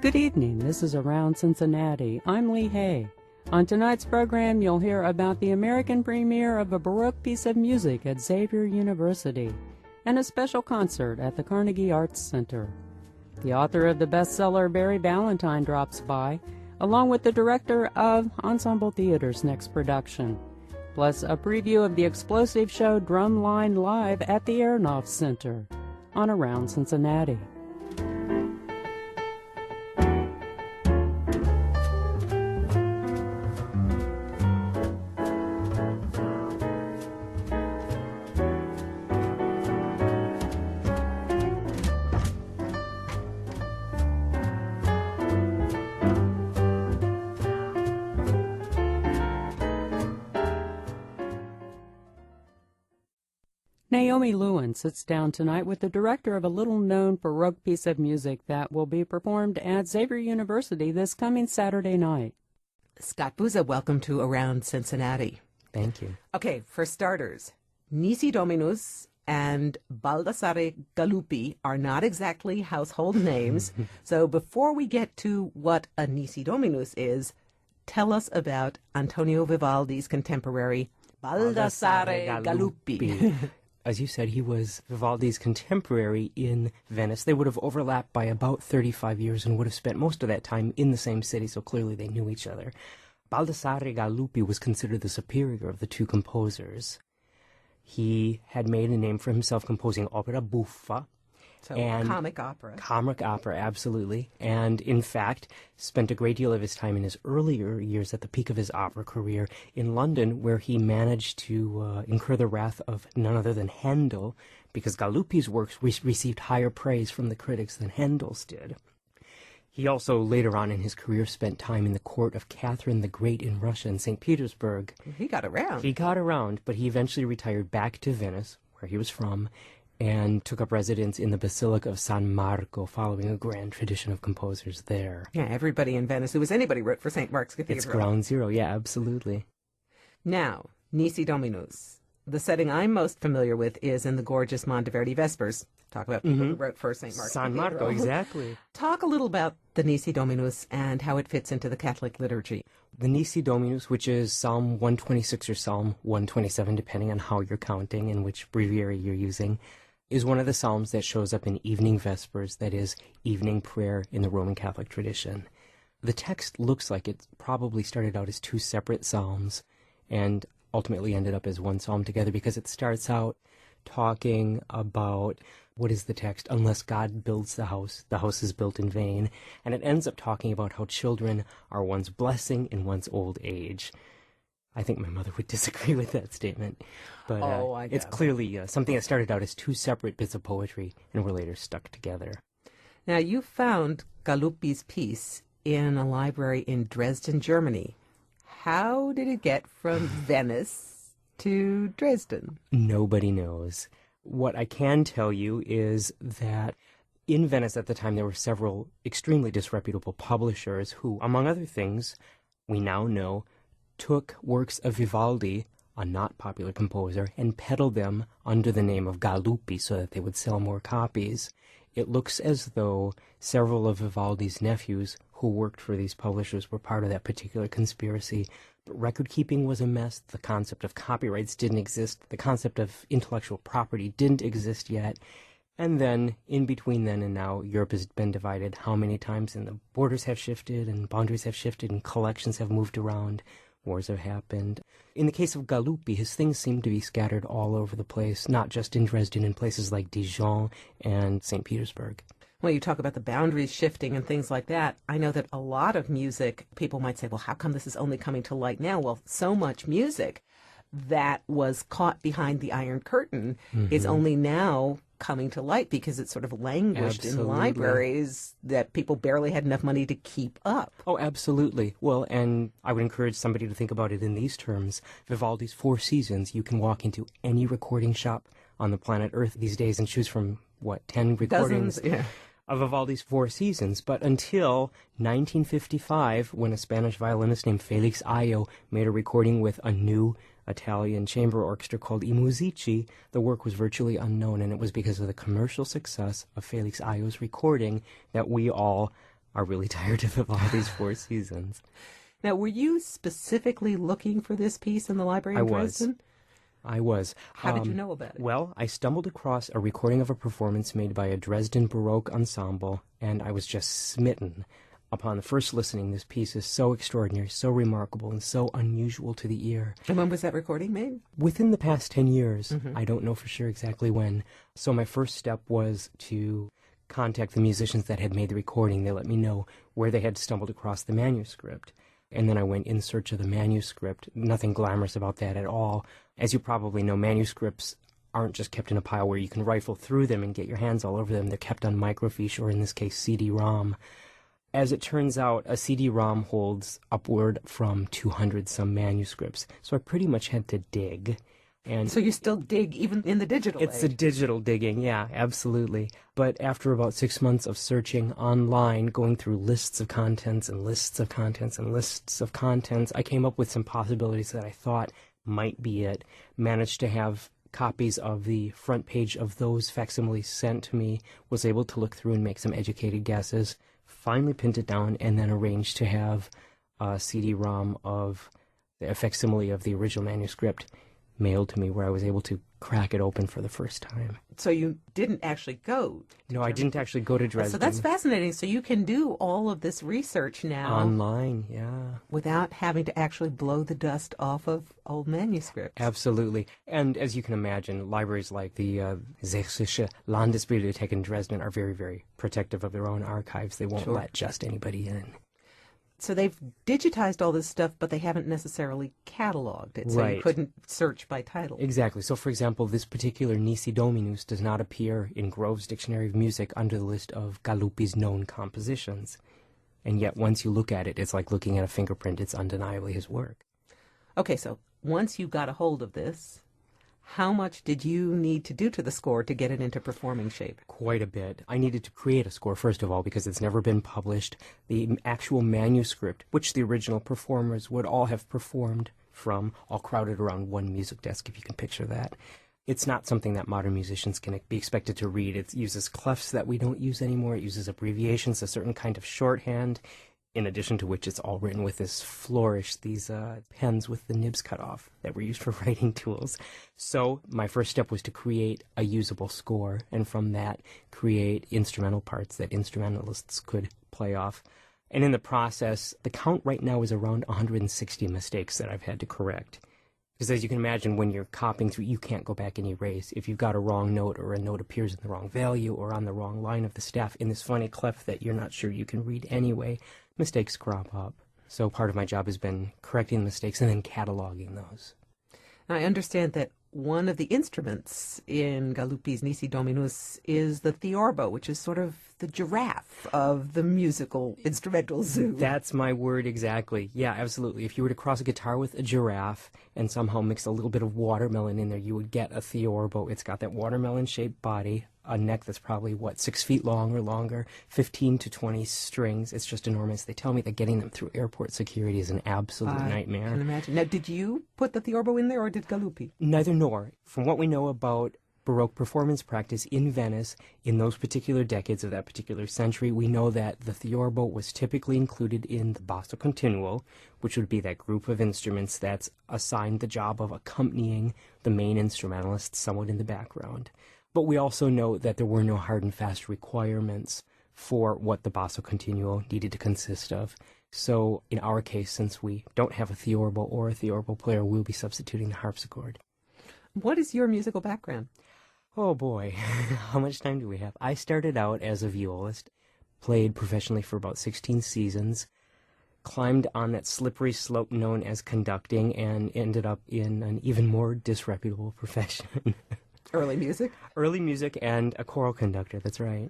Good evening, this is Around Cincinnati. I'm Lee Hay. On tonight's program, you'll hear about the American premiere of a Baroque piece of music at Xavier University and a special concert at the Carnegie Arts Center. The author of the bestseller Barry Ballantyne drops by, along with the director of Ensemble Theater's next production, plus a preview of the explosive show Drumline Live at the Aronoff Center on Around Cincinnati. Naomi Lewin sits down tonight with the director of a little-known Baroque piece of music that will be performed at Xavier University this coming Saturday night. Scott Buzza, welcome to Around Cincinnati. Thank you. Okay, for starters, Nisi Dominus and Baldassare Galuppi are not exactly household names. So before we get to what a Nisi Dominus is, tell us about Antonio Vivaldi's contemporary, Baldassare Galuppi. As you said, he was Vivaldi's contemporary in Venice. They would have overlapped by about 35 years and would have spent most of that time in the same city, so clearly they knew each other. Baldassare Galuppi was considered the superior of the two composers. He had made a name for himself composing opera buffa. So comic opera. Comic opera, absolutely. And in fact, spent a great deal of his time in his earlier years at the peak of his opera career in London, where he managed to incur the wrath of none other than Handel, because Galuppi's works received higher praise from the critics than Handel's did. He also, later on in his career, spent time in the court of Catherine the Great in Russia and St. Petersburg. He got around. He got around, but he eventually retired back to Venice, where he was from, and took up residence in the Basilica of San Marco, following a grand tradition of composers there. Yeah, everybody in Venice who was anybody wrote for St. Mark's Cathedral. It's ground zero, yeah, absolutely. Now, Nisi Dominus. The setting I'm most familiar with is in the gorgeous Monteverdi Vespers. Talk about people who wrote for St. Mark's San Cathedral. Marco, exactly. Talk a little about the Nisi Dominus and how it fits into the Catholic liturgy. The Nisi Dominus, which is Psalm 126 or Psalm 127, depending on how you're counting and which breviary you're using, is one of the psalms that shows up in evening vespers, that is, evening prayer in the Roman Catholic tradition. The text looks like it probably started out as two separate psalms and ultimately ended up as one psalm together, because it starts out talking about, what is the text? Unless God builds the house is built in vain. And it ends up talking about how children are one's blessing in one's old age. I think my mother would disagree with that statement, but it's clearly something that started out as two separate bits of poetry and were later stuck together. Now, you found Galuppi's piece in a library in Dresden, Germany. How did it get from Venice to Dresden? Nobody knows. What I can tell you is that in Venice at the time there were several extremely disreputable publishers who, among other things, we now know, took works of Vivaldi, a not popular composer, and peddled them under the name of Galuppi so that they would sell more copies. It looks as though several of Vivaldi's nephews who worked for these publishers were part of that particular conspiracy. But record-keeping was a mess. The concept of copyrights didn't exist. The concept of intellectual property didn't exist yet. And then, in between then and now, Europe has been divided how many times, and the borders have shifted, and boundaries have shifted, and collections have moved around. Wars have happened. In the case of Galuppi, his things seem to be scattered all over the place, not just in Dresden, in places like Dijon and St. Petersburg. Well, you talk about the boundaries shifting and things like that. I know that a lot of music, people might say, well, how come this is only coming to light now? Well, so much music that was caught behind the Iron Curtain is only now coming to light because it sort of languished in libraries that people barely had enough money to keep up. Oh, absolutely. Well, and I would encourage somebody to think about it in these terms. Vivaldi's Four Seasons, you can walk into any recording shop on the planet Earth these days and choose from, 10 recordings? Dozens, yeah. Of Vivaldi's Four Seasons, but until 1955, when a Spanish violinist named Felix Ayo made a recording with a new Italian chamber orchestra called I Musici, the work was virtually unknown, and it was because of the commercial success of Felix Ayo's recording that we all are really tired of the Vivaldi's Four Seasons. Now, were you specifically looking for this piece in the library in Dresden? I was. How did you know about it? Well, I stumbled across a recording of a performance made by a Dresden Baroque ensemble, and I was just smitten. Upon the first listening, this piece is so extraordinary, so remarkable, and so unusual to the ear. And when was that recording made? Within the past 10 years. I don't know for sure exactly when. So my first step was to contact the musicians that had made the recording. They let me know where they had stumbled across the manuscript. And then I went in search of the manuscript. Nothing glamorous about that at all. As you probably know, manuscripts aren't just kept in a pile where you can rifle through them and get your hands all over them. They're kept on microfiche, or in this case, CD-ROM. As it turns out, a CD-ROM holds upward from 200-some manuscripts. So I pretty much had to dig. And so you still dig even in the digital It's age? the digital digging, yeah, absolutely. But after about 6 months of searching online, going through lists of contents and lists of contents and lists of contents, I came up with some possibilities that I thought might be it. Managed to have copies of the front page of those facsimiles sent to me, was able to look through and make some educated guesses, finally pinned it down, and then arranged to have a CD-ROM of a facsimile of the original manuscript mailed to me, where I was able to crack it open for the first time. So you didn't actually go to No, I didn't actually go to Dresden. So that's fascinating. So you can do all of this research now online, yeah. without having to actually blow the dust off of old manuscripts. Absolutely. And as you can imagine, libraries like the Sächsische Landesbibliothek in Dresden are very, very protective of their own archives. They won't let just anybody in. So they've digitized all this stuff, but they haven't necessarily cataloged it, so you couldn't search by title. Exactly. So, for example, this particular Nisi Dominus does not appear in Grove's Dictionary of Music under the list of Galuppi's known compositions. And yet, once you look at it, it's like looking at a fingerprint. It's undeniably his work. Okay, so once you got a hold of this, how much did you need to do to the score to get it into performing shape? Quite a bit. I needed to create a score, first of all, because it's never been published. The actual manuscript, which the original performers would all have performed from, all crowded around one music desk, if you can picture that. It's not something that modern musicians can be expected to read. It uses clefs that we don't use anymore. It uses abbreviations, a certain kind of shorthand, in addition to which it's all written with this flourish, these pens with the nibs cut off that were used for writing tools. So my first step was to create a usable score, and from that create instrumental parts that instrumentalists could play off. And in the process, the count right now is around 160 mistakes that I've had to correct. Because as you can imagine, when you're copying through, you can't go back and erase. If you've got a wrong note, or a note appears in the wrong value or on the wrong line of the staff in this funny clef that you're not sure you can read anyway, mistakes crop up. So part of my job has been correcting the mistakes and then cataloging those. Now, I understand that one of the instruments in Galuppi's Nisi Dominus is the theorbo, which is sort of the giraffe of the musical instrumental zoo. That's my word exactly. Yeah, absolutely. If you were to cross a guitar with a giraffe and somehow mix a little bit of watermelon in there, you would get a theorbo. It's got that watermelon-shaped body, a neck that's probably, 6 feet long or longer, 15 to 20 strings. It's just enormous. They tell me that getting them through airport security is an absolute nightmare. I can imagine. Now, did you put the theorbo in there, or did Galuppi? Neither nor. From what we know about Baroque performance practice in Venice in those particular decades of that particular century, we know that the theorbo was typically included in the basso continuo, which would be that group of instruments that's assigned the job of accompanying the main instrumentalist somewhat in the background. But we also know that there were no hard and fast requirements for what the basso continuo needed to consist of. So in our case, since we don't have a theorbo or a theorbo player, we'll be substituting the harpsichord. What is your musical background? Oh boy, how much time do we have? I started out as a violist, played professionally for about 16 seasons, climbed on that slippery slope known as conducting, and ended up in an even more disreputable profession. Early music? Early music and a choral conductor, that's right.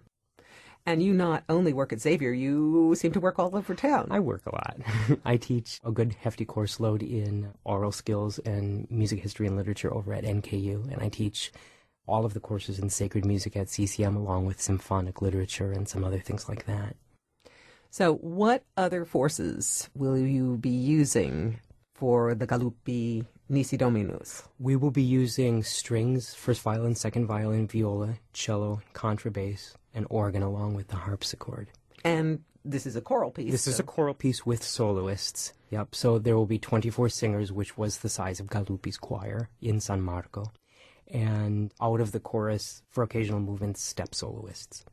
And you not only work at Xavier, you seem to work all over town. I work a lot. I teach a good hefty course load in oral skills and music history and literature over at NKU, and I teach all of the courses in sacred music at CCM, along with symphonic literature and some other things like that. So what other forces will you be using for the Galuppi Nisi Dominus? We will be using strings, first violin, second violin, viola, cello, contrabass, and organ, along with the harpsichord. And this is a choral piece. This is a choral piece with soloists. Yep. So there will be 24 singers, which was the size of Galuppi's choir in San Marco. And out of the chorus, for occasional movements, step soloists.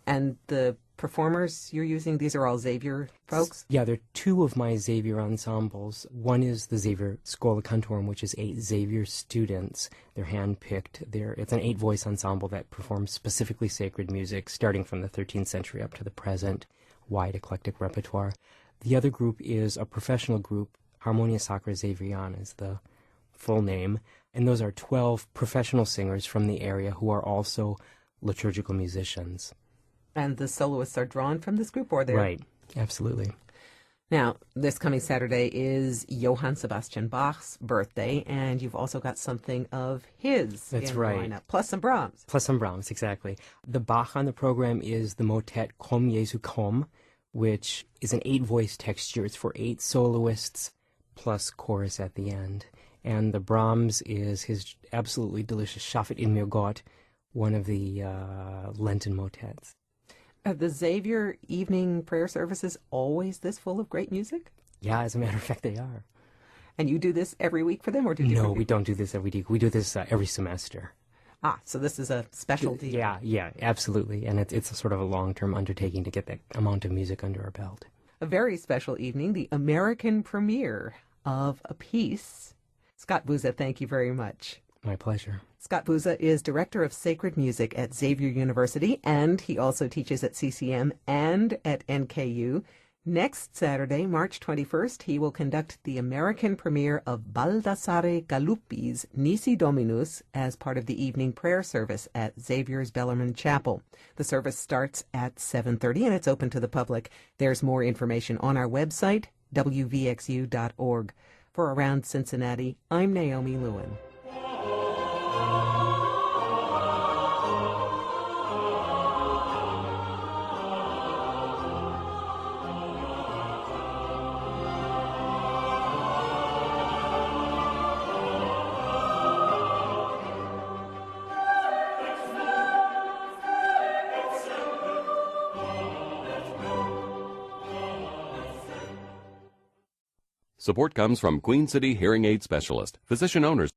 And the performers you're using, these are all Xavier folks? Yeah, there are two of my Xavier ensembles. One is the Xavier Schola Cantorum, which is 8 Xavier students. They're hand-picked. It's an 8-voice ensemble that performs specifically sacred music, starting from the 13th century up to the present, wide eclectic repertoire. The other group is a professional group. Harmonia Sacra Xaveriana is the full name. And those are 12 professional singers from the area who are also liturgical musicians. And the soloists are drawn from this group, or they're... Right, absolutely. Now, this coming Saturday is Johann Sebastian Bach's birthday, and you've also got something of his That's in right. the lineup, plus some Brahms. Plus some Brahms, exactly. The Bach on the program is the motet Komm Jesu komm, which is an 8-voice texture. It's for 8 soloists plus chorus at the end. And the Brahms is his absolutely delicious Schaffet in mir Gott, one of the Lenten motets. Are the Xavier evening prayer services always this full of great music? Yeah, as a matter of fact, they are. And you do this every week for them, or do you? No, we don't do this every week. We do this every semester. Ah, so this is a specialty. Yeah, absolutely. And it's a sort of a long-term undertaking to get that amount of music under our belt. A very special evening, the American premiere of a piece. Scott Buza, thank you very much. My pleasure. Scott Buza is Director of Sacred Music at Xavier University, and he also teaches at CCM and at NKU. Next Saturday, March 21st, he will conduct the American premiere of Baldassare Galuppi's Nisi Dominus as part of the evening prayer service at Xavier's Bellarmine Chapel. The service starts at 7:30 and it's open to the public. There's more information on our website, WVXU.org. For Around Cincinnati, I'm Naomi Lewin. Support comes from Queen City Hearing Aid Specialist, physician owners.